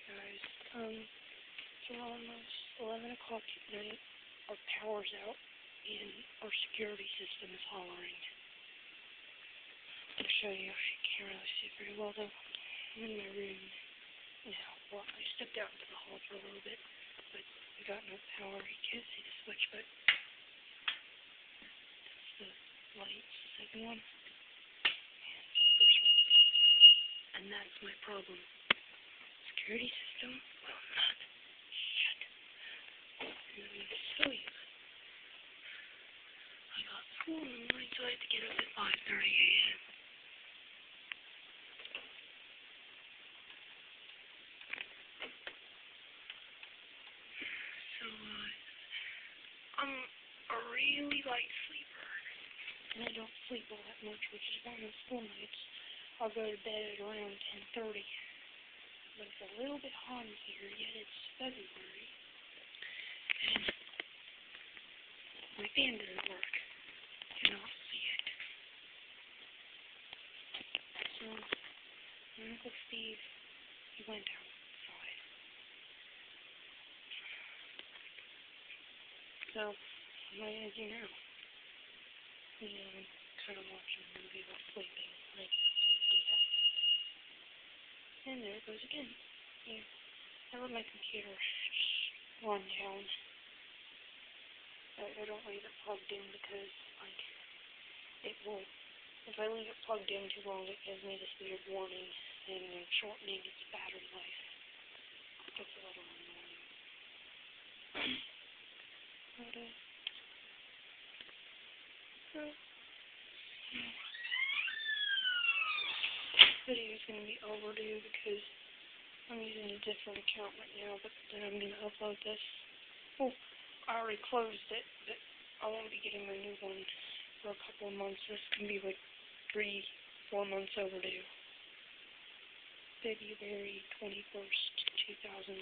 guys. It's almost 11 o'clock at night. Our power's out, and our security system is hollering. I'll show you. I can't really see it very well, though. I'm in my room now. Well, I stepped out into the hall for a little bit, but we got no power. You can't see the switch, but that's the light, the second one. And the first one. And that's my problem. Security system will not shut. And I'm going to show you. I got school in the morning, so I had to get up at 5:30 a.m. So, I'm a really light sleeper, and I don't sleep all that much, which is why on school nights I'll go to bed at around 10:30. But it's a little bit hot in here, yet it's February, and my fan doesn't work. You cannot see it. So, my Uncle Steve, he went outside. So, what am I going to do now? I'm kind of watching a movie while sleeping. I can't do that. And there it goes again. Yeah. I let my computer just run down. I don't leave it plugged in because, like, it will, if I leave it plugged in too long, it gives me this weird warning and shortening its battery life. It's a little annoying. But, this video is going to be overdue because I'm using a different account right now, but then I'm going to upload this. Oh, I already closed it, but I won't be getting my new one for a couple of months. This can be like 3-4 months overdue. February 21st, 2011.